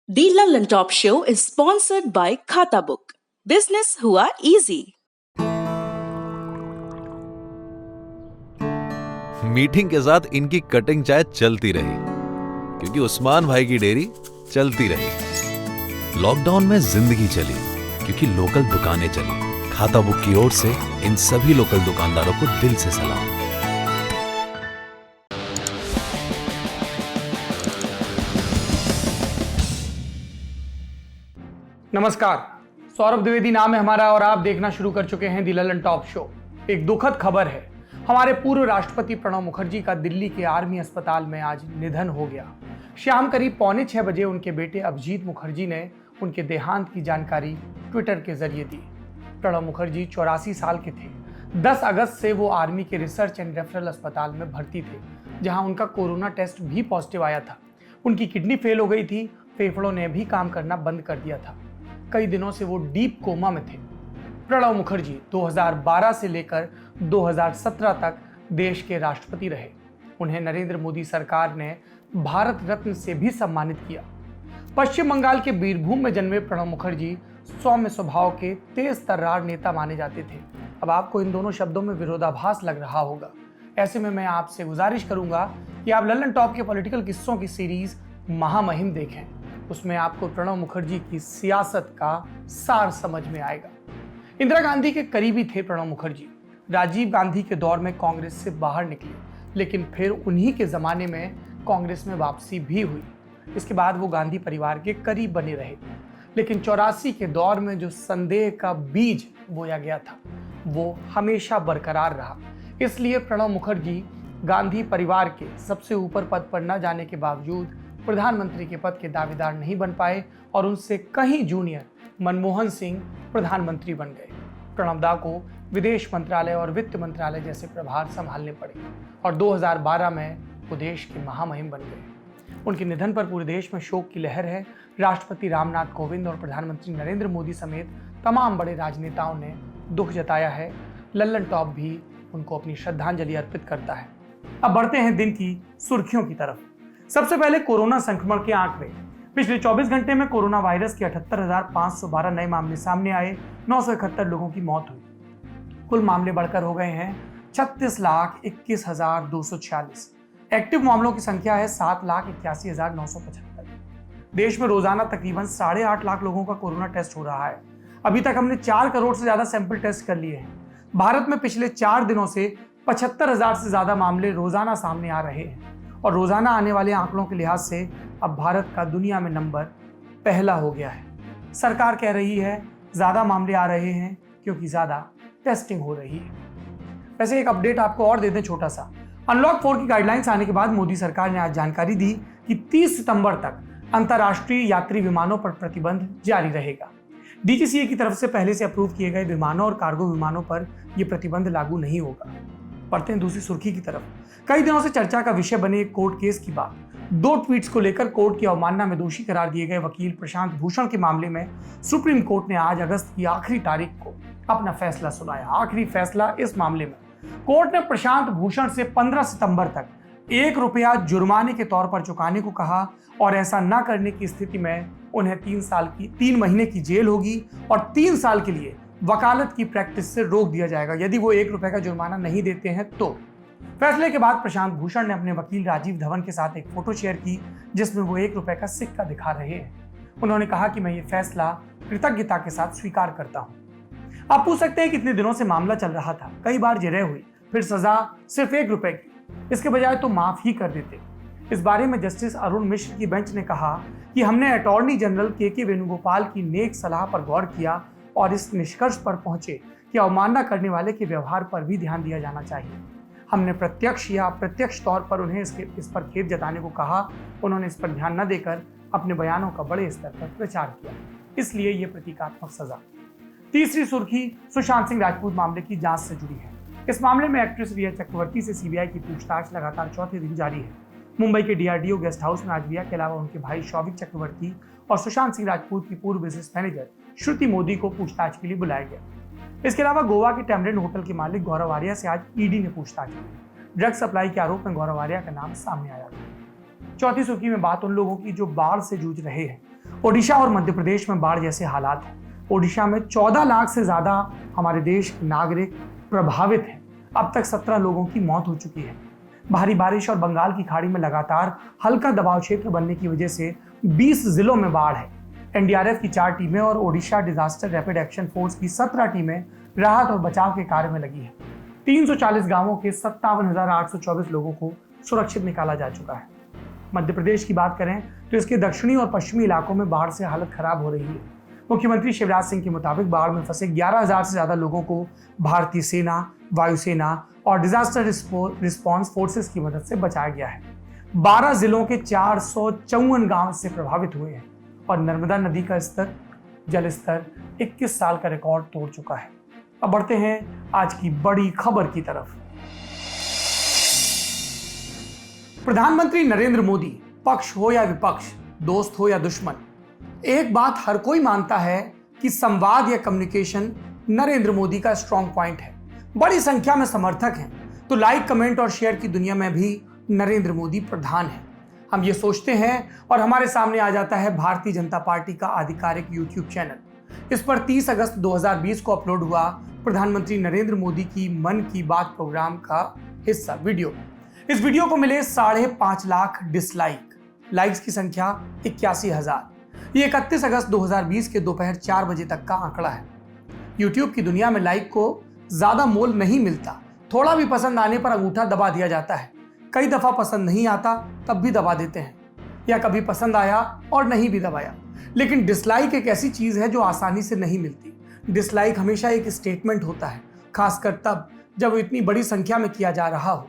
The London Top Show is sponsored by Khata Book. Business हुआ easy. Meeting के साथ इनकी कटिंग चाय चलती रही क्योंकि उस्मान भाई की डेयरी चलती रही। लॉकडाउन में जिंदगी चली क्योंकि लोकल दुकानें चली। खाता बुक की ओर से इन सभी लोकल दुकानदारों को दिल से सलाम। नमस्कार, सौरभ द्विवेदी नाम है हमारा और आप देखना शुरू कर चुके हैं दी ललन टॉप शो। एक दुखद खबर है, हमारे पूर्व राष्ट्रपति प्रणब मुखर्जी का दिल्ली के आर्मी अस्पताल में आज निधन हो गया। शाम करीब 5:45 बजे उनके बेटे अभिजीत मुखर्जी ने उनके देहांत की जानकारी ट्विटर के जरिए दी। प्रणब मुखर्जी 84 साल के थे। 10 अगस्त से वो आर्मी के रिसर्च एंड रेफरल अस्पताल में भर्ती थे, जहां उनका कोरोना टेस्ट भी पॉजिटिव आया था। उनकी किडनी फेल हो गई थी, फेफड़ों ने भी काम करना बंद कर दिया था। कई दिनों से वो डीप कोमा में थे। प्रणब मुखर्जी 2012 से लेकर 2017 तक देश के राष्ट्रपति रहे। उन्हें नरेंद्र मोदी सरकार ने भारत रत्न से भी सम्मानित किया। पश्चिम बंगाल के बीरभूम में जन्मे प्रणब मुखर्जी सौम्य स्वभाव के तेज तर्रार नेता माने जाते थे। अब आपको इन दोनों शब्दों में विरोधाभास लग रहा होगा। ऐसे में मैं आपसे गुजारिश करूंगा कि आप ललन टॉप के पॉलिटिकल किस्सों की सीरीज महामहिम देखें। उसमें आपको प्रणब मुखर्जी की सियासत का सार समझ में आएगा। इंदिरा गांधी के करीबी थे प्रणब मुखर्जी। राजीव गांधी के दौर में कांग्रेस से बाहर निकले, लेकिन फिर उन्हीं के जमाने में कांग्रेस में वापसी भी हुई। इसके बाद वो गांधी परिवार के करीब बने रहे, लेकिन 84 के दौर में जो संदेह का बीज बोया गया था वो हमेशा बरकरार रहा। इसलिए प्रणब मुखर्जी गांधी परिवार के सबसे ऊपर पद पर न जाने के बावजूद प्रधानमंत्री के पद के दावेदार नहीं बन पाए और उनसे कहीं जूनियर मनमोहन सिंह प्रधानमंत्री बन गए। प्रणब दा को विदेश मंत्रालय और वित्त मंत्रालय जैसे प्रभार संभालने पड़े और 2012 में वो देश के महामहिम बन गए। उनके निधन पर पूरे देश में शोक की लहर है। राष्ट्रपति रामनाथ कोविंद और प्रधानमंत्री नरेंद्र मोदी समेत तमाम बड़े राजनेताओं ने दुख जताया है। ललन टॉप भी उनको अपनी श्रद्धांजलि अर्पित करता है। अब बढ़ते हैं दिन की सुर्खियों की तरफ। सबसे पहले कोरोना संक्रमण के आंकड़े। पिछले 24 घंटे में कोरोना वायरस के 78,512 नए मामले सामने आए। 971 लोगों की मौत हुई। कुल मामले बढ़कर हो गए हैं 36,21,246। एक्टिव मामलों की संख्या है 7,81,975। देश में रोजाना तकरीबन 8.5 लाख लोगों का कोरोना टेस्ट हो रहा है। अभी तक हमने 4 करोड़ से ज्यादा सैंपल टेस्ट कर लिए हैं। भारत में पिछले 4 दिनों से 75,000 से ज्यादा मामले रोजाना सामने आ रहे हैं और रोजाना आने वाले आंकड़ों के लिहाज से अब भारत का दुनिया में नंबर पहला हो गया है। सरकार कह रही है ज्यादा मामले आ रहे हैं क्योंकि ज्यादा टेस्टिंग हो रही है। वैसे एक अपडेट आपको और दे दें छोटा सा। अनलॉक 4 की गाइडलाइंस आने के बाद मोदी सरकार ने आज जानकारी दी कि 30 सितंबर तक अंतर्राष्ट्रीय यात्री विमानों पर प्रतिबंध जारी रहेगा। डीजीसीए की तरफ से पहले से अप्रूव किए गए विमानों और कार्गो विमानों पर यह प्रतिबंध लागू नहीं होगा। बढ़ते हैं दूसरी सुर्खी की तरफ। कई दिनों से चर्चा का विषय बने एक कोर्ट केस की बात। 2 ट्वीट्स को लेकर कोर्ट की अवमानना में दोषी करार दिए गए वकील प्रशांत भूषण के मामले में सुप्रीम कोर्ट ने आज अगस्त की आखिरी तारीख को अपना फैसला सुनाया। आखिरी फैसला इस मामले में कोर्ट ने प्रशांत भूषण से 15 सितंबर तक ₹1 जुर्माने के तौर पर चुकाने को कहा और ऐसा न करने की स्थिति में उन्हें 3 महीने की जेल होगी और 3 साल के लिए वकालत की प्रैक्टिस से रोक दिया जाएगा यदि वो ₹1 का जुर्माना नहीं देते हैं तो। फैसले के बाद प्रशांत भूषण ने अपने वकील राजीव धवन के साथ एक फोटो शेयर की जिसमें वो ₹1 का सिक्का दिखा रहे हैं। उन्होंने कहा कि मैं ये फैसला कृतज्ञता के साथ स्वीकार करता हूं। आप पूछ सकते हैं कितने दिनों से मामला चल रहा था, कई बार जिरह हुई, फिर सजा सिर्फ ₹1 की, इसके बजाय तो माफ ही कर देते। इस बारे में जस्टिस अरुण मिश्र की बेंच ने कहा कि हमने अटॉर्नी जनरल के वेणुगोपाल की नेक सलाह पर गौर किया और इस निष्कर्ष पर पहुंचे कि अवमानना करने वाले के व्यवहार पर भी ध्यान दिया जाना चाहिए। हमने प्रत्यक्ष या अप्रत्यक्ष तौर पर उन्हें इस पर खेद जताने को कहा। उन्होंने इस पर ध्यान न देकर अपने बयानों का बड़े स्तर पर प्रचार किया, इसलिए यह प्रतीकात्मक सजा। तीसरी सुर्खी सुशांत सिंह राजपूत मामले की जांच से जुड़ी है। इस मामले में एक्ट्रेस रिया चक्रवर्ती से सीबीआई की पूछताछ लगातार चौथे दिन जारी है। मुंबई के डीआरडीओ गेस्ट हाउस में आज रिया के अलावा उनके भाई शौविक चक्रवर्ती और सुशांत सिंह राजपूत की पूर्व बिजनेस मैनेजर श्रुति मोदी को पूछताछ के लिए बुलाया गया। इसके अलावा गोवा के टेम्बरेन होटल के मालिक गौरव आर्या से आज ईडी ने पूछताछ की। ड्रग सप्लाई के आरोप में गौरव आर्या का नाम सामने आया। चौथी सुर्खी में बात उन लोगों की जो बाढ़ से जूझ रहे हैं ओडिशा और मध्य प्रदेश में बाढ़ जैसे हालात हैं। ओडिशा में 14 लाख से ज्यादा हमारे देश के नागरिक प्रभावित हैं। अब तक 17 लोगों की मौत हो चुकी है। भारी बारिश और बंगाल की खाड़ी में लगातार हल्का दबाव क्षेत्र बनने की वजह से 20 जिलों में बाढ़ है। एनडीआरएफ की 4 टीमें और Odisha disaster rapid action force की 17 टीमें राहत और बचाव के कार्य में लगी है। 340 गांवों के 57,824 लोगों को सुरक्षित निकाला जा चुका है। मध्य प्रदेश की बात करें तो इसके दक्षिणी और पश्चिमी इलाकों में बाढ़ से हालत खराब हो रही है। मुख्यमंत्री शिवराज सिंह के मुताबिक बाढ़ में फंसे 11,000 से ज्यादा लोगों को भारतीय सेना, वायुसेना और डिजास्टर रिस्पॉन्स फोर्सेस की मदद से बचाया गया है। 12 जिलों के 454 गांव इससे प्रभावित हुए हैं और नर्मदा नदी का जल स्तर 21 साल का रिकॉर्ड तोड़ चुका है। अब बढ़ते हैं आज की बड़ी खबर की तरफ। प्रधानमंत्री नरेंद्र मोदी, पक्ष हो या विपक्ष, दोस्त हो या दुश्मन, एक बात हर कोई मानता है कि संवाद या कम्युनिकेशन नरेंद्र मोदी का स्ट्रॉन्ग पॉइंट है। बड़ी संख्या में समर्थक हैं तो लाइक, कमेंट और शेयर की दुनिया में भी नरेंद्र मोदी प्रधान है। हम ये सोचते हैं और हमारे सामने आ जाता है भारतीय जनता पार्टी का आधिकारिक यूट्यूब चैनल। इस पर 30 अगस्त 2020 को अपलोड हुआ प्रधानमंत्री नरेंद्र मोदी की मन की बात प्रोग्राम का हिस्सा वीडियो। इस वीडियो को मिले 5.5 लाख डिसलाइक, लाइक्स की संख्या 81,000। ये 31 अगस्त 2020 के दोपहर 4 बजे तक का आंकड़ा है। यूट्यूब की दुनिया में लाइक को ज्यादा मोल नहीं मिलता। थोड़ा भी पसंद आने पर अंगूठा दबा दिया जाता है। कई दफा पसंद नहीं आता तब भी दबा देते हैं, या कभी पसंद आया और नहीं भी दबाया। लेकिन डिसलाइक एक ऐसी चीज है जो आसानी से नहीं मिलती। डिसलाइक हमेशा एक स्टेटमेंट होता है, खासकर तब जब वो इतनी बड़ी संख्या में किया जा रहा हो।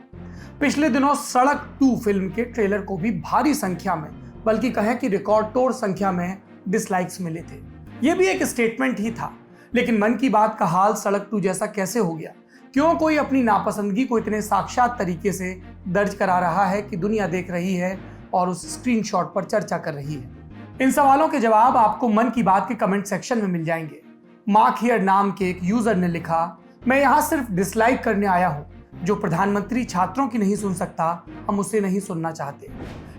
पिछले दिनों सड़क 2 फिल्म के ट्रेलर को भी भारी संख्या में, बल्कि कहें कि रिकॉर्ड तोड़ संख्या में डिसलाइक्स मिले थे। यह भी एक स्टेटमेंट ही था। लेकिन मन की बात का हाल सड़क 2 जैसा कैसे हो गया? क्यों कोई अपनी नापसंदगी को इतने साक्षात तरीके से दर्ज करा रहा है कि दुनिया देख रही है और उस स्क्रीनशॉट पर चर्चा कर रही है? इन सवालों के जवाब आपको मन की बात के कमेंट सेक्शन में मिल जाएंगे। मार्क हियर नाम के एक यूजर ने लिखा, मैं यहाँ सिर्फ डिसलाइक करने आया हूँ। जो प्रधानमंत्री छात्रों की नहीं सुन सकता, हम उसे नहीं सुनना चाहते।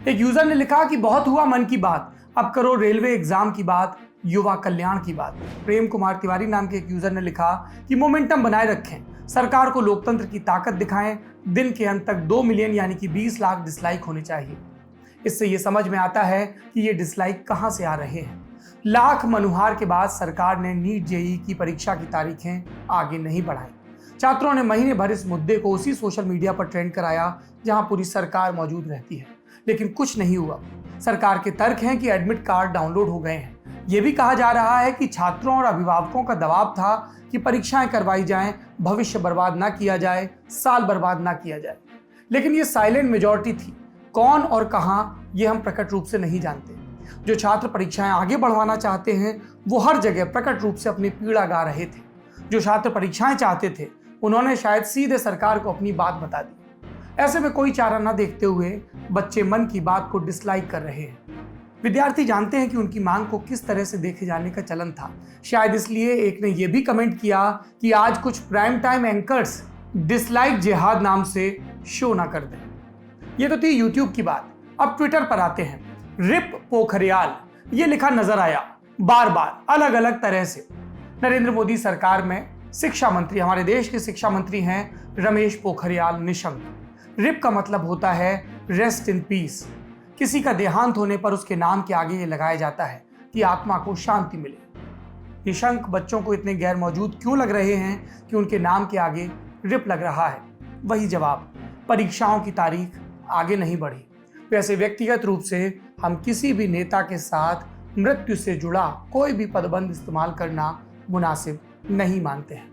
एक यूजर ने लिखा कि बहुत हुआ मन की बात, अब करो रेलवे एग्जाम की बात, युवा कल्याण की बात। प्रेम कुमार तिवारी नाम के एक यूजर ने लिखा कि मोमेंटम बनाए रखें, सरकार को लोकतंत्र की ताकत दिखाएं, दिन के अंत तक 2 मिलियन यानी कि 20 लाख डिसलाइक होने चाहिए। इससे ये समझ में आता है कि ये डिसलाइक कहां से आ रहे हैं। लाख मनुहार के बाद सरकार ने नीट जेईई की परीक्षा की तारीखें आगे नहीं बढ़ाई। छात्रों ने महीने भर इस मुद्दे को उसी सोशल मीडिया पर ट्रेंड कराया जहां पूरी सरकार मौजूद रहती है, लेकिन कुछ नहीं हुआ। सरकार के तर्क हैं कि एडमिट कार्ड डाउनलोड हो गए हैं। यह भी कहा जा रहा है कि छात्रों और अभिभावकों का दबाव था कि परीक्षाएं करवाई जाएं, भविष्य बर्बाद ना किया जाए, साल बर्बाद ना किया जाए। लेकिन ये साइलेंट मेजॉरिटी थी। कौन और कहां, ये हम प्रकट रूप से नहीं जानते। जो छात्र परीक्षाएं आगे बढ़वाना चाहते हैं वो हर जगह प्रकट रूप से अपनी पीड़ा गा रहे थे। जो छात्र परीक्षाएं चाहते थे उन्होंने शायद सीधे सरकार को अपनी बात बता दी। ऐसे में कोई चारा न देखते हुए बच्चे मन की बात को डिसलाइक कर रहे हैं। विद्यार्थी जानते हैं कि उनकी मांग को किस तरह से देखे जाने का चलन था। शायद इसलिए एक ने यह भी कमेंट किया कि आज कुछ प्राइम टाइम एंकर्स डिसलाइक जिहाद नाम से शो ना कर दें। ये तो थी यूट्यूब की बात। अब ट्विटर पर आते हैं। रिप पोखरियाल, ये लिखा नजर आया बार बार अलग अलग तरह से। नरेंद्र मोदी सरकार में शिक्षा मंत्री, हमारे देश के शिक्षा मंत्री हैं रमेश पोखरियाल निशंक। रिप का मतलब होता है रेस्ट इन पीस। किसी का देहांत होने पर उसके नाम के आगे ये लगाया जाता है कि आत्मा को शांति मिले। निशंक बच्चों को इतने गैर मौजूद क्यों लग रहे हैं कि उनके नाम के आगे रिप लग रहा है? वही जवाब, परीक्षाओं की तारीख आगे नहीं बढ़ी। वैसे व्यक्तिगत रूप से हम किसी भी नेता के साथ मृत्यु से जुड़ा कोई भी पदबंध इस्तेमाल करना मुनासिब नहीं मानते हैं।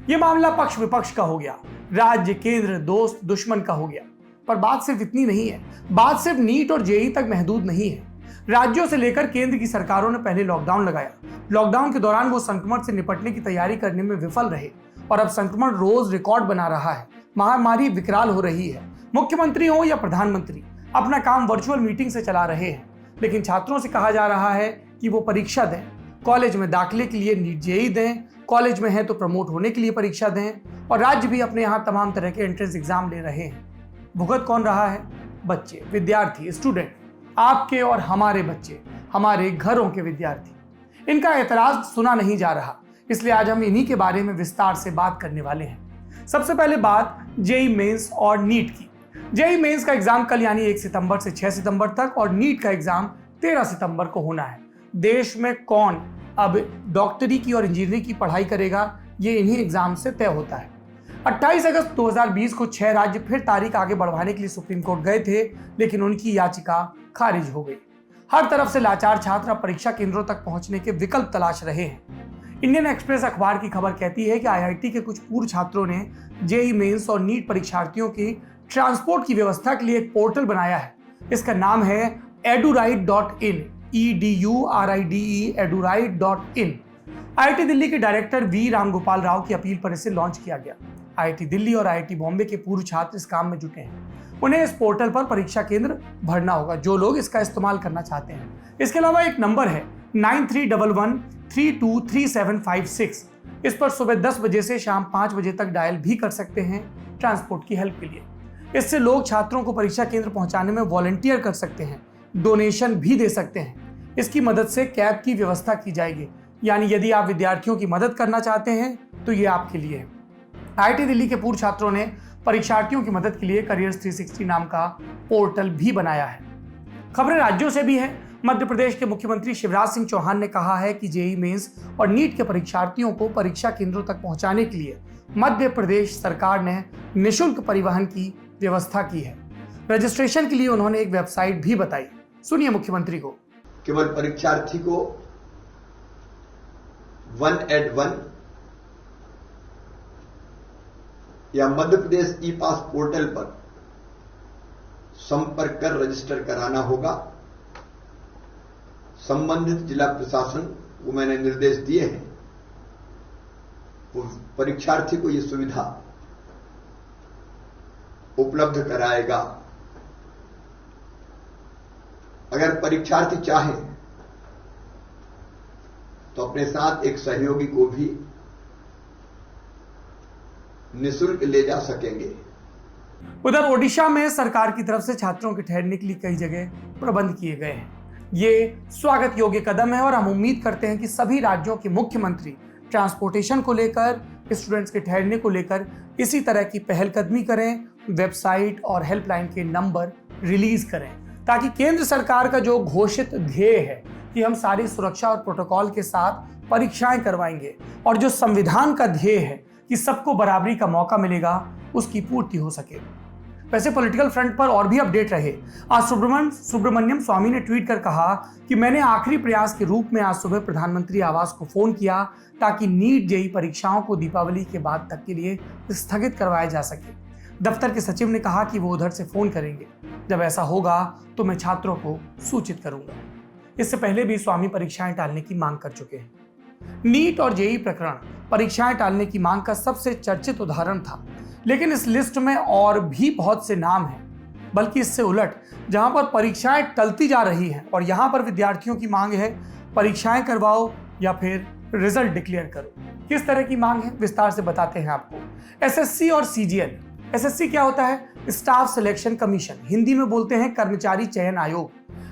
यह मामला पक्ष विपक्ष का हो गया, राज्य, केंद्र, दोस्त, दुश्मन का हो गया। पर बात सिर्फ इतनी नहीं है। बात सिर्फ नीट और जेईई तक महदूद नहीं है। राज्यों से लेकर केंद्र की सरकारों ने पहले लॉकडाउन लगाया। लॉकडाउन के दौरान वो संक्रमण से निपटने की तैयारी करने में विफल रहे और अब संक्रमण रोज रिकॉर्ड बना रहा है। महामारी विकराल हो रही है। मुख्यमंत्री हो या प्रधानमंत्री अपना काम वर्चुअल मीटिंग से चला रहे हैं। लेकिन छात्रों से कहा जा रहा है कि वो परीक्षा दें, कॉलेज में दाखिले के लिए नीट जेईई दें, कॉलेज में है तो प्रमोट होने के लिए परीक्षा दें, और राज्य भी अपने यहाँ तमाम तरह के एंट्रेंस एग्जाम ले रहे हैं। भुगत कौन रहा है? बच्चे, विद्यार्थी, स्टूडेंट, आपके और हमारे बच्चे। हमारे घरों के विद्यार्थी। इनका एतराज सुना नहीं जा रहा, इसलिए आज हम इन्हीं के बारे में विस्तार से बात करने वाले हैं। सबसे पहले बात जेईई मेंस और नीट की। जेईई मेंस का एग्जाम कल यानी 1 सितंबर से 6 सितंबर तक और नीट का एग्जाम 13 सितंबर को होना है। देश में कौन अब डॉक्टरी की और इंजीनियरिंग की पढ़ाई करेगा, ये इन्हीं एग्जाम से तय होता है। 28 अगस्त 2020 को 6 राज्य फिर तारीख आगे बढ़वाने के लिए सुप्रीम कोर्ट गए थे, लेकिन उनकी याचिका खारिज हो गई। हर तरफ से लाचार छात्र अब परीक्षा केंद्रों तक पहुंचने के विकल्प तलाश रहे हैं। इंडियन एक्सप्रेस अखबार की खबर कहती है कि आईआईटी के कुछ पूर्व छात्रों ने जेईई मेंस और नीट परीक्षार्थियों की ट्रांसपोर्ट की व्यवस्था के लिए एक पोर्टल बनाया है। इसका नाम है eduride.in, EDURIDE eduride.in। IIT Delhi के डायरेक्टर वी रामगोपाल राव की अपील पर इसे लॉन्च किया गया। आईआईटी दिल्ली और आईआईटी बॉम्बे के पूर्व छात्र इस काम में जुटे हैं। उन्हें इस पोर्टल पर परीक्षा केंद्र भरना होगा, जो लोग इसका इस्तेमाल करना चाहते हैं। इसके अलावा एक नंबर है 9311323756। इस पर सुबह 10 बजे से शाम 5 बजे तक डायल भी कर सकते हैं ट्रांसपोर्ट की हेल्प के लिए। इससे लोग छात्रों को परीक्षा केंद्र पहुंचाने में वॉलंटियर कर सकते हैं, डोनेशन भी दे सकते हैं। इसकी मदद से कैब की व्यवस्था की जाएगी, यानी यदि आप विद्यार्थियों की मदद करना चाहते हैं तो ये आपके लिए है। आईआईटी दिल्ली के पूर्व छात्रों ने परीक्षार्थियों की मदद के लिए करियर्स 360 नाम का पोर्टल भी बनाया है। खबरें राज्यों से भी हैं। मध्य प्रदेश के मुख्यमंत्री शिवराज सिंह चौहान ने कहा है कि जेईई मेंस और नीट के परीक्षार्थियों को परीक्षा केंद्रों तक पहुंचाने के लिए मध्य प्रदेश सरकार ने निःशुल्क परिवहन की व्यवस्था की है। रजिस्ट्रेशन के लिए उन्होंने एक वेबसाइट भी बताई। सुनिए मुख्यमंत्री को। केवल परीक्षार्थी को 1@1 या मध्य प्रदेश ई पास पोर्टल पर संपर्क कर रजिस्टर कराना होगा। संबंधित जिला प्रशासन को मैंने निर्देश दिए हैं, वो परीक्षार्थी को ये सुविधा उपलब्ध कराएगा। अगर परीक्षार्थी चाहे तो अपने साथ एक सहयोगी को भी निःशुल्क ले जा सकेंगे। उधर ओडिशा में सरकार की तरफ से छात्रों के ठहरने के लिए कई जगह प्रबंध किए गए हैं। ये स्वागत योग्य कदम है और हम उम्मीद करते हैं कि सभी राज्यों के मुख्यमंत्री ट्रांसपोर्टेशन को लेकर, स्टूडेंट्स के ठहरने को लेकर इसी तरह की पहलकदमी करें, वेबसाइट और हेल्पलाइन के नंबर रिलीज करें, ताकि केंद्र सरकार का जो घोषित ध्येय है कि हम सारी सुरक्षा और प्रोटोकॉल के साथ परीक्षाएं करवाएंगे और जो संविधान का ध्येय है कि सबको बराबरी का मौका मिलेगा, उसकी पूर्ति हो सके। वैसे पॉलिटिकल फ्रंट पर और भी अपडेट रहे। आज सुब्रमण्यम स्वामी ने ट्वीट कर कहा कि मैंने आखिरी प्रयास के रूप में आज सुबह प्रधानमंत्री आवास को फोन किया ताकि नीट जेईई परीक्षाओं को दीपावली के बाद तक के लिए स्थगित करवाया जा सके। दफ्तर के सचिव ने कहा कि वो उधर से फोन करेंगे। जब ऐसा होगा तो मैं छात्रों को सूचित करूंगा। इससे पहले भी स्वामी परीक्षाएं टालने की मांग कर चुके हैं। नीट और जेईई प्रकरण परीक्षाएं टालने की मांग का सबसे चर्चित उदाहरण था, लेकिन इस लिस्ट में और भी बहुत से नाम हैं। बल्कि इससे उलट, जहां पर परीक्षाएं टलती जा रही हैं और यहां पर विद्यार्थियों की मांग है परीक्षाएं करवाओ या फिर रिजल्ट डिक्लेयर करो। किस तरह की मांग है, विस्तार से बताते हैं आपको। एसएससी और सीजीएल। एसएससी क्या होता है? स्टाफ सिलेक्शन कमीशन, हिंदी में बोलते हैं कर्मचारी चयन आयोग।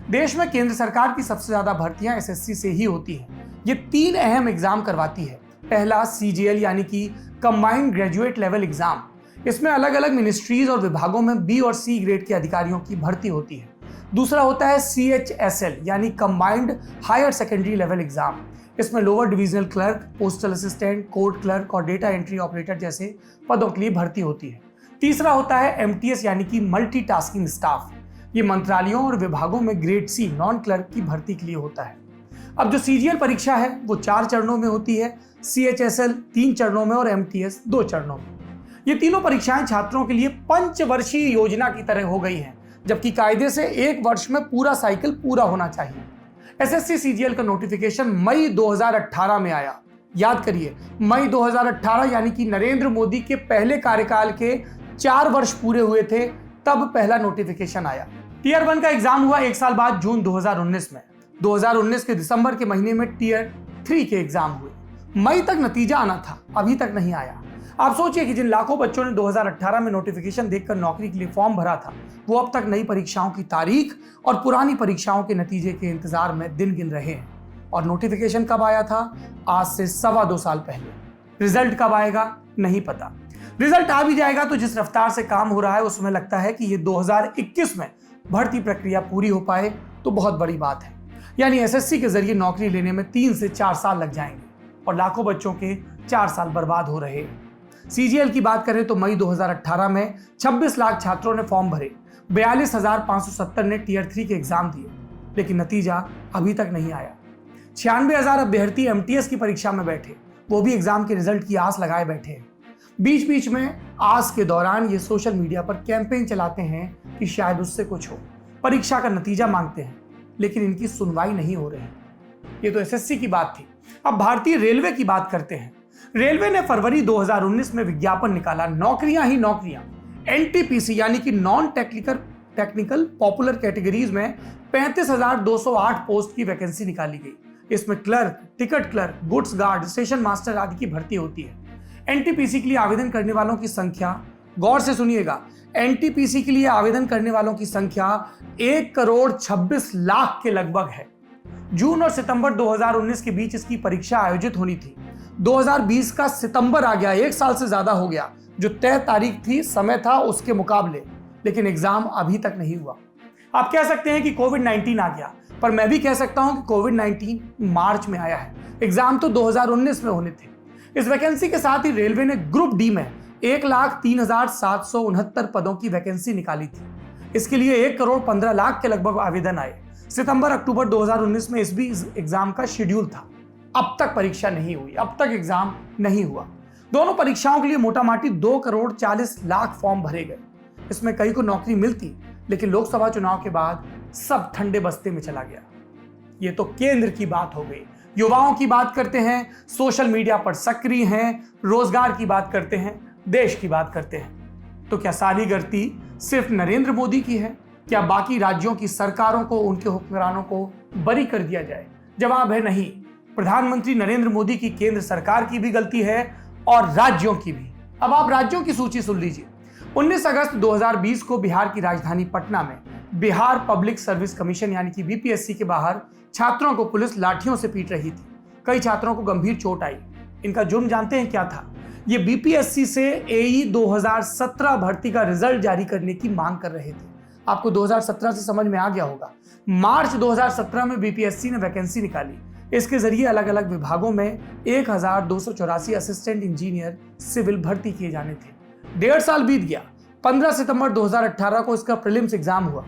देश में केंद्र सरकार की सबसे ज्यादा भर्तियां एसएससी से ही होती हैं। ये 3 अहम एग्जाम करवाती है। पहला सीजीएल यानी कि कंबाइंड ग्रेजुएट लेवल एग्जाम। इसमें अलग अलग मिनिस्ट्रीज और विभागों में बी और सी ग्रेड के अधिकारियों की भर्ती होती है। दूसरा होता है सीएचएसएल यानी combined higher secondary level exam. इसमें lower divisional clerk, postal assistant, court clerk और डेटा एंट्री ऑपरेटर जैसे पदों के लिए भर्ती होती है। तीसरा होता है एमटीएस यानी कि मल्टीटास्किंग स्टाफ। ये मंत्रालयों और विभागों में ग्रेड सी नॉन क्लर्क की भर्ती के लिए होता है। अब जो सीजीएल परीक्षा है वो 4 चरणों में होती है, सीएचएसएल 3 चरणों में और एमटीएस 2 चरणों में। ये तीनों परीक्षाएं छात्रों के लिए पंचवर्षीय योजना की तरह हो गई हैं, जबकि कायदे से 1 वर्ष में पूरा साइकिल पूरा होना चाहिए। एसएससी सीजीएल का नोटिफिकेशन मई 2018 में आया। याद करिए, मई 2018 यानी कि नरेंद्र मोदी के पहले कार्यकाल के 4 वर्ष पूरे हुए थे, तब पहला नोटिफिकेशन आया। टीयर 1 का एग्जाम हुआ 1 साल बाद जून 2019 में। 2019 के दिसंबर के महीने में टीयर 3 के एग्जाम हुए। मई तक नतीजा आना था, अभी तक नहीं आया। आप सोचिए कि जिन लाखों बच्चों ने 2018 में नोटिफिकेशन देखकर नौकरी के लिए फॉर्म भरा था, वो अब तक नई परीक्षाओं की तारीख और पुरानी परीक्षाओं के नतीजे के इंतजार में दिन गिन रहे हैं। और नोटिफिकेशन कब आया था? आज से 2.25 साल पहले। रिजल्ट कब आएगा? नहीं पता। रिजल्ट आ भी जाएगा तो जिस रफ्तार से काम हो रहा है उसमें लगता है कि ये 2021 में भर्ती प्रक्रिया पूरी हो पाए तो बहुत बड़ी बात है। यानी एसएससी के जरिए नौकरी लेने में 3 से 4 साल लग जाएंगे और लाखों बच्चों के 4 साल बर्बाद हो रहे हैं। सीजीएल की बात करें तो मई 2018 में 26 लाख छात्रों ने फॉर्म भरे, 42,570 ने टियर 3 के एग्जाम दिए, लेकिन नतीजा अभी तक नहीं आया। 96,000 अभ्यर्थी एमटीएस की परीक्षा में बैठे, वो भी एग्जाम के रिजल्ट की आस लगाए बैठे हैं। बीच बीच में आस के दौरान ये सोशल मीडिया पर कैंपेन चलाते हैं कि शायद उससे कुछ हो, परीक्षा का नतीजा मांगते हैं, लेकिन इनकी सुनवाई नहीं हो रही। ये तो एसएससी की बात थी। अब भारतीय रेलवे की बात करते हैं। रेलवे ने फरवरी 2019 में विज्ञापन निकाला, नौकरियां ही नौकरियां। एनटीपीसी यानी कि नॉन टेक्निकल पॉपुलर कैटेगरीज में 35,208 पोस्ट की वैकेंसी निकाली गई। इसमें clerk, ticket clerk, goods guard, station master आदि की भर्ती होती है। एनटीपीसी के लिए आवेदन करने वालों की संख्या, गौर से सुनिएगा, एनटीपीसी के लिए आवेदन करने वालों की संख्या 1,26,00,000 के लगभग है। जून और सितंबर 2019 के बीच इसकी परीक्षा आयोजित होनी थी। 2020 का सितंबर आ गया, 1 साल से ज्यादा हो गया। जो तय तारीख थी, समय था उसके मुकाबले, लेकिन एग्जाम अभी तक नहीं हुआ। आप कह सकते हैं कि कोविड-19 आ गया, पर मैं भी कह सकता हूं कि कोविड-19 मार्च में आया है। एग्जाम तो 2019 में होने थे। इस वैकेंसी के साथ ही रेलवे ने ग्रुप डी में 1,03,769 पदों की वैकेंसी निकाली थी। इसके लिए 1,15,00,000 के लगभग आवेदन आए। सितंबर अक्टूबर 2019 में इस भी एग्जाम का शेड्यूल था। अब तक परीक्षा नहीं हुई, अब तक एग्जाम नहीं हुआ। दोनों परीक्षाओं के लिए मोटामाटी 2,40,00,000 फॉर्म भरे गए। इसमें कई को नौकरी मिलती, लेकिन लोकसभा चुनाव के बाद सब ठंडे बस्ते में चला गया। ये तो केंद्र की बात हो गई। युवाओं की बात करते हैं, सोशल मीडिया पर सक्रिय हैं, रोजगार की बात करते हैं, देश की बात करते हैं। तो क्या सारी गलती सिर्फ नरेंद्र मोदी की है? क्या बाकी राज्यों की सरकारों को, उनके हुक्मरानों को बरी कर दिया जाए? जवाब है नहीं। प्रधानमंत्री नरेंद्र मोदी की केंद्र सरकार की भी गलती है और राज्यों की भी। अब आप राज्यों की सूची सुन लीजिए। 19 अगस्त 2020 को बिहार की राजधानी पटना में बिहार पब्लिक सर्विस कमीशन यानी कि बीपीएससी के बाहर छात्रों को पुलिस लाठियों से पीट रही थी। कई छात्रों को गंभीर चोट आई। इनका जुर्म जानते हैं क्या था? ये बीपीएससी से एई 2017 भर्ती का रिजल्ट जारी करने की मांग कर रहे थे। आपको 2017 से समझ में आ गया होगा। मार्च 2017 में बीपीएससी ने वैकेंसी निकाली। इसके जरिए अलग अलग विभागों में 1,284 असिस्टेंट इंजीनियर सिविल भर्ती किए जाने थे। 1.5 साल बीत गया। 15 सितंबर 2018 को इसका प्रीलिम्स एग्जाम हुआ।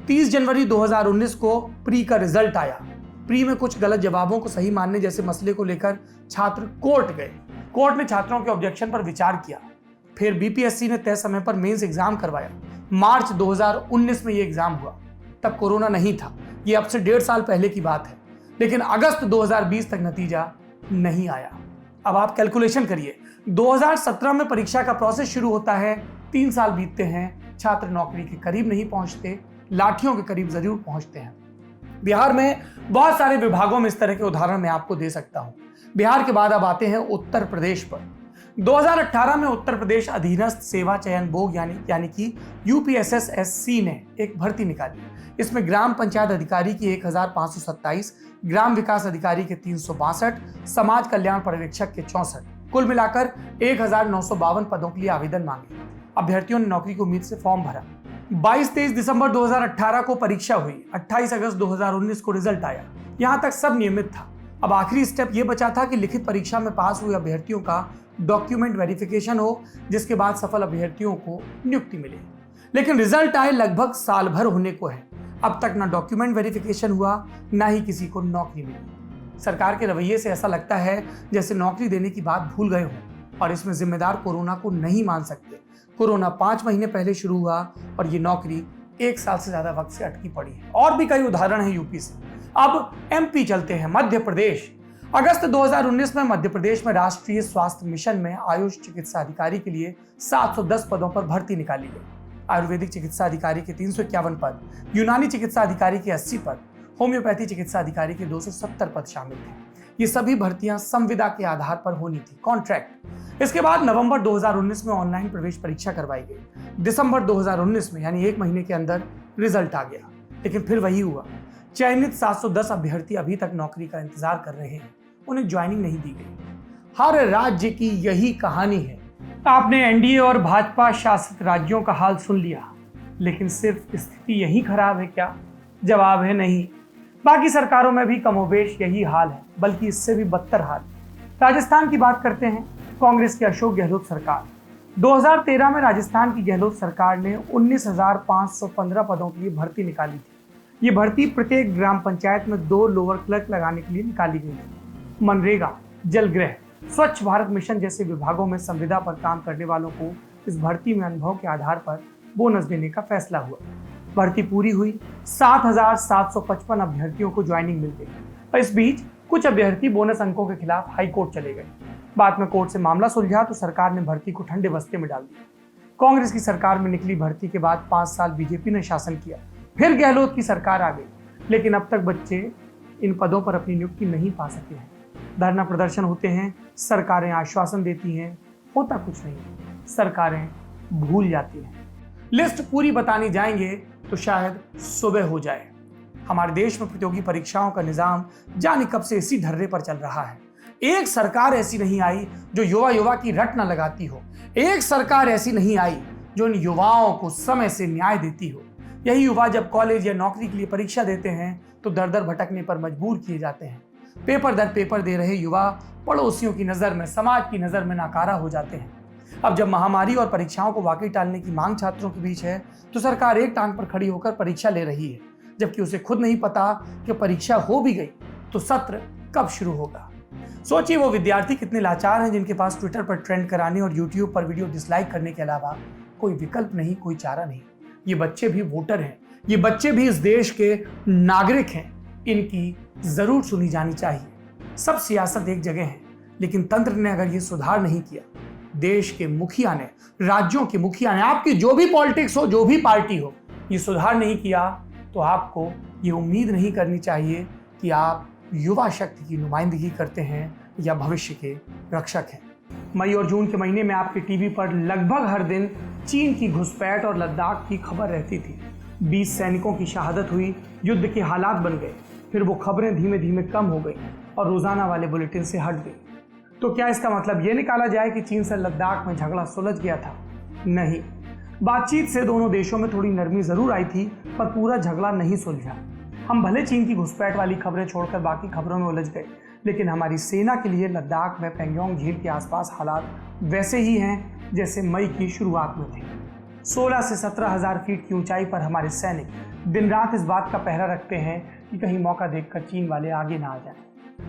30 जनवरी 2019 को प्री का रिजल्ट आया। प्री में कुछ गलत जवाबों को सही मानने जैसे मसले को लेकर छात्र कोर्ट गए। कोर्ट ने छात्रों के ऑब्जेक्शन पर विचार किया। फिर बीपीएससी ने तय समय पर मेंस एग्जाम करवाया। मार्च 2019 में ये एग्जाम हुआ। तब कोरोना नहीं था। ये अब से 1.5 साल पहले की बात है। लेकिन अगस्त 2020 तक नतीजा नहीं आया। अब आप कैलकुलेशन करिए। 2017 में परीक्षा का प्रोसेस शुरू होता है, 3 साल बीतते हैं, छात्र नौकरी के करीब नहीं पहुंचते, लाठियों के करीब जरूर पहुंचते हैं। बिहार में बहुत सारे विभागों में इस तरह के उदाहरण मैं आपको दे सकता हूं। बिहार के बाद अब आते हैं उत्तर प्रदेश पर। 2018 में उत्तर प्रदेश अधीनस्थ सेवा चयन बोर्ड यानी कि यूपीएसएसएससी ने एक भर्ती निकाली। इसमें ग्राम पंचायत अधिकारी की 1,527, ग्राम विकास अधिकारी के 362, समाज कल्याण पर्यवेक्षक के 64, कुल मिलाकर 1,952 पदों के लिए आवेदन मांगे। अभ्यर्थियों ने नौकरी की उम्मीद से फॉर्म भरा। 22-23 दिसंबर 2018 को परीक्षा हुई। 28 अगस्त 2019 को रिजल्ट आया। यहां तक सब नियमित था। अब आखिरी स्टेप यह बचा था कि लिखित परीक्षा में पास हुए अभ्यर्थियों का डॉक्यूमेंट वेरिफिकेशन हो, जिसके बाद सफल अभ्यर्थियों को नियुक्ति मिले। लेकिन रिजल्ट आए लगभग साल भर होने को है। अब तक ना डॉक्यूमेंट वेरिफिकेशन हुआ, ना ही किसी को नौकरी मिली। सरकार के रवैये से ऐसा लगता है जैसे नौकरी देने की बात भूल गए हों, और इसमें जिम्मेदार कोरोना को नहीं मान सकते। कोरोना 5 महीने पहले शुरू हुआ और ये नौकरी 1 साल से ज्यादा वक्त से अटकी पड़ी है। और भी कई उदाहरण हैं यूपी से। अब एमपी चलते हैं, मध्य प्रदेश। अगस्त 2019 में मध्य प्रदेश में राष्ट्रीय स्वास्थ्य मिशन में आयुष चिकित्सा अधिकारी के लिए 710 पदों पर भर्ती निकाली गई। आयुर्वेदिक चिकित्सा अधिकारी के 351 पद, यूनानी चिकित्सा अधिकारी के 80 पद, होम्योपैथी चिकित्सा अधिकारी के 270 पद शामिल थे। ये सभी भर्तियां संविदा के आधार पर होनी थी, कॉन्ट्रैक्ट। इसके बाद नवंबर 2019 में ऑनलाइन प्रवेश परीक्षा करवाई गई। दिसंबर 2019 में यानी 1 महीने के अंदर रिजल्ट आ गया, लेकिन फिर वही हुआ। चयनित 710 अभ्यर्थी अभी तक नौकरी का इंतजार कर रहे हैं, उन्हें ज्वाइनिंग नहीं दी गई। हर राज्य की यही कहानी है। आपने एनडीए और भाजपा शासित राज्यों का हाल सुन लिया, लेकिन सिर्फ स्थिति यही खराब है क्या? जवाब है नहीं। बाकी सरकारों में भी कमोबेश यही हाल है, बल्कि इससे भी बदतर हाल। राजस्थान की बात करते हैं। कांग्रेस की अशोक गहलोत सरकार 2013 में राजस्थान की गहलोत सरकार ने 19,515 पदों के लिए भर्ती निकाली थी। ये भर्ती प्रत्येक ग्राम पंचायत में 2 लोअर क्लर्क लगाने के लिए निकाली गई थी। मनरेगा, जलगृह, स्वच्छ भारत मिशन जैसे विभागों में संविदा पर काम करने वालों को इस भर्ती में अनुभव के आधार पर बोनस देने का फैसला हुआ। भर्ती पूरी हुई, 7,755 अभ्यर्थियों को ज्वाइनिंग मिल गई। और इस बीच कुछ अभ्यर्थी बोनस अंकों के खिलाफ हाई कोर्ट चले गए। बाद में कोर्ट से मामला सुलझा तो सरकार ने भर्ती को ठंडे बस्ते में डाल दिया। कांग्रेस की सरकार में निकली भर्ती के बाद 5 साल बीजेपी ने शासन किया, फिर गहलोत की सरकार आ गई, लेकिन अब तक बच्चे इन पदों पर अपनी नियुक्ति नहीं पा सके हैं। धरना प्रदर्शन होते हैं, सरकारें आश्वासन देती हैं, होता कुछ नहीं, सरकारें भूल जाती हैं। लिस्ट पूरी बतानी जाएंगे तो शायद सुबह हो जाए। हमारे देश में प्रतियोगी परीक्षाओं का निजाम जाने कब से इसी ढर्रे पर चल रहा है। एक सरकार ऐसी नहीं आई जो युवा की रट न लगाती हो। एक सरकार ऐसी नहीं आई जो इन युवाओं को समय से न्याय देती हो। यही युवा जब कॉलेज या नौकरी के लिए परीक्षा देते हैं तो दर दर भटकने पर मजबूर किए जाते हैं। पेपर दर पेपर दे रहे युवा पड़ोसियों की नज़र में, समाज की नज़र में नाकारा हो जाते हैं। अब जब महामारी और परीक्षाओं को वाकई टालने की मांग छात्रों के बीच है तो सरकार एक टांग पर खड़ी होकर परीक्षा ले रही है, जबकि उसे खुद नहीं पता कि परीक्षा हो भी गई तो सत्र कब शुरू होगा। सोचिए वो विद्यार्थी कितने लाचार हैं जिनके पास ट्विटर पर ट्रेंड कराने और यूट्यूब पर वीडियो डिसलाइक करने के अलावा कोई विकल्प नहीं, कोई चारा नहीं। ये बच्चे भी वोटर हैं, ये बच्चे भी इस देश के नागरिक हैं, इनकी जरूर सुनी जानी चाहिए। सब सियासत एक जगह है, लेकिन तंत्र ने अगर ये सुधार नहीं किया, देश के मुखिया ने, राज्यों के मुखिया ने, आपकी जो भी पॉलिटिक्स हो, जो भी पार्टी हो, ये सुधार नहीं किया तो आपको ये उम्मीद नहीं करनी चाहिए कि आप युवा शक्ति की नुमाइंदगी करते हैं या भविष्य के रक्षक हैं। मई और जून के महीने में आपके टीवी पर लगभग हर दिन चीन की घुसपैठ और लद्दाख की खबर रहती थी। 20 सैनिकों की शहादत हुई, युद्ध के हालात बन गए, फिर वो खबरें धीमे धीमे कम हो गई और रोजाना वाले बुलेटिन से हट गई। तो क्या इसका मतलब ये निकाला जाए कि चीन से लद्दाख में झगड़ा सुलझ गया था? नहीं, बातचीत से दोनों देशों में थोड़ी नरमी जरूर आई थी, पर पूरा झगड़ा नहीं सुलझा। हम भले चीन की घुसपैठ वाली खबरें छोड़कर बाकी खबरों में उलझ गए, लेकिन हमारी सेना के लिए लद्दाख में पेंगोंग झील के आसपास हालात वैसे ही हैं जैसे मई की शुरुआत में थे। 16 से 17,000 फीट की ऊंचाई पर हमारे सैनिक दिन रात इस बात का पहरा रखते हैं कि कहीं मौका देखकर चीन वाले आगे ना आ जाएं।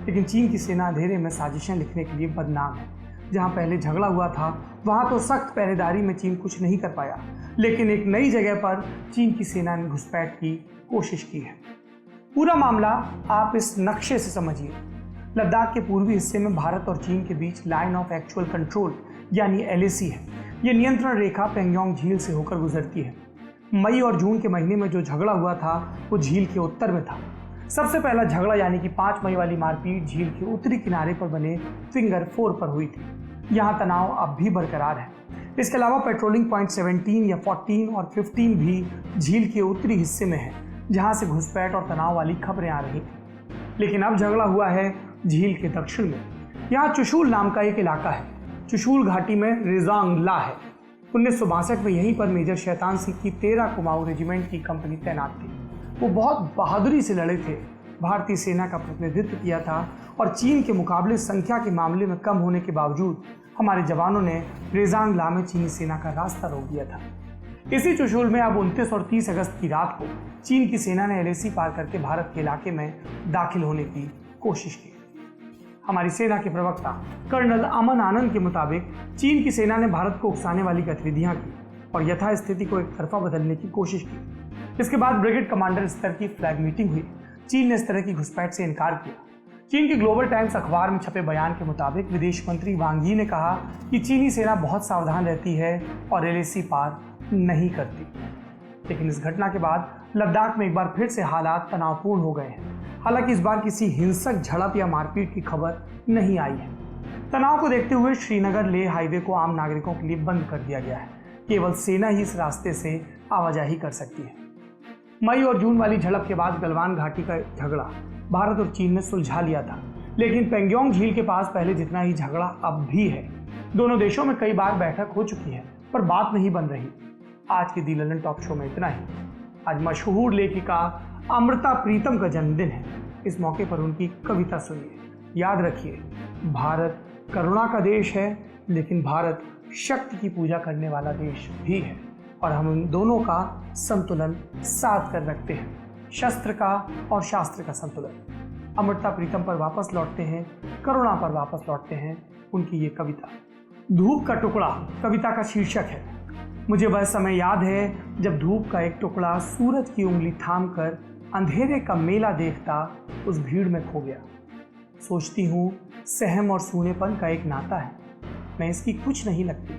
लेकिन चीन की सेना अंधेरे में साजिशें लिखने के लिए बदनाम है। जहां पहले झगड़ा हुआ था वहां तो सख्त पहरेदारी में चीन कुछ नहीं कर पाया, लेकिन एक नई जगह पर चीन की सेना ने घुसपैठ की कोशिश की है। पूरा मामला आप इस नक्शे से समझिए। लद्दाख के पूर्वी हिस्से में भारत और चीन के बीच लाइन ऑफ एक्चुअल कंट्रोल यानी LAC है। ये नियंत्रण रेखा पेंगोंग झील से होकर गुजरती है। मई और जून के महीने में जो झगड़ा हुआ था वो झील के उत्तर में था। सबसे पहला झगड़ा यानी कि 5 मई वाली मारपीट झील के उत्तरी किनारे पर बने फिंगर 4 पर हुई थी। यहाँ तनाव अब भी बरकरार है। इसके अलावा पेट्रोलिंग पॉइंट 17 या 14 और 15 भी झील के उत्तरी हिस्से में है, जहाँ से घुसपैठ और तनाव वाली खबरें आ रही थी। लेकिन अब झगड़ा हुआ है झील के दक्षिण में। यहाँ चुशूल नाम का एक इलाका है। चुशूल घाटी में रेजांग ला है। 1962 में यहीं पर मेजर शैतान सिंह की 13 कुमाऊं रेजिमेंट की कंपनी तैनात थी। वो बहुत बहादुरी से लड़े थे, भारतीय सेना का प्रतिनिधित्व किया था और चीन के मुकाबले संख्या के मामले में कम होने के बावजूद हमारे जवानों ने रेजांग ला में चीनी सेना का रास्ता रोक दिया था। इसी चुशूल में अब 29 और 30 अगस्त की रात को चीन की सेना ने LAC पार करके भारत के इलाके में दाखिल होने की कोशिश की। हमारी सेना के प्रवक्ता कर्नल अमन आनंद के मुताबिक चीन की सेना ने भारत को उकसाने वाली गतिविधियां की और यथास्थिति को एक तरफा बदलने की कोशिश की। इसके बाद ब्रिगेड कमांडर स्तर की फ्लैग मीटिंग हुई। चीन ने इस तरह की घुसपैठ से इनकार किया। चीन के ग्लोबल टाइम्स अखबार में छपे बयान के मुताबिक विदेश मंत्री वांग यी ने कहा कि चीनी सेना बहुत सावधान रहती है और LAC पार नहीं करती। लेकिन इस घटना के बाद लद्दाख में एक बार फिर से हालात तनावपूर्ण हो गए हैं। हालांकि इस बार किसी हिंसक झड़प या मारपीट की खबर नहीं आई है। तनाव को देखते हुए श्रीनगर लेह हाईवे को आम नागरिकों के लिए बंद कर दिया गया है। केवल सेना ही इस रास्ते से आवाजाही कर सकती है। मई और जून वाली झड़प के बाद गलवान घाटी का झगड़ा भारत और चीन ने सुलझा लिया था, लेकिन पेंगोंग झील के पास पहले जितना ही झगड़ा अब भी है। दोनों देशों में कई बार बैठक हो चुकी है, पर बात नहीं बन रही। आज के दी लंदन टॉक शो में इतना ही। आज मशहूर लेखिका अमृता प्रीतम का जन्मदिन है। इस मौके पर उनकी कविता सुनिए। याद रखिए, भारत करुणा का देश है, लेकिन भारत शक्ति की पूजा करने वाला देश भी है, और हम उन दोनों का संतुलन साध कर रखते हैं, शस्त्र का और शास्त्र का संतुलन। अमृता प्रीतम पर वापस लौटते हैं, करुणा पर वापस लौटते हैं। उनकी ये कविता धूप का टुकड़ा कविता का शीर्षक है। मुझे वह समय याद है जब धूप का एक टुकड़ा सूरज की उंगली थाम कर अंधेरे का मेला देखता उस भीड़ में खो गया। सोचती हूँ सहम और सूनेपन का एक नाता है। मैं इसकी कुछ नहीं लगती,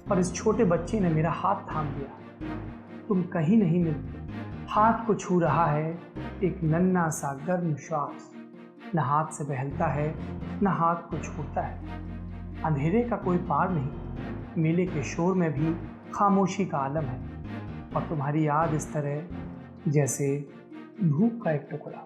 पर इस छोटे बच्चे ने मेरा हाथ थाम लिया। तुम कहीं नहीं मिलते, हाथ को छू रहा है एक नन्हा सा गर्म श्वास। न हाथ से बहलता है, न हाथ को छूता है। अंधेरे का कोई पार नहीं, मेले के शोर में भी खामोशी का आलम है। और तुम्हारी याद इस तरह जैसे धूप का एक टुकड़ा।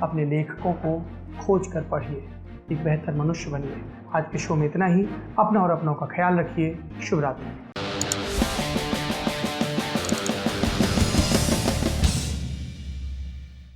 अपने लेखकों को खोज कर पढ़िए, एक बेहतर मनुष्य बनिए। आज के शो में इतना ही। अपना और अपनों का ख्याल रखिए। शुभ रात्रि।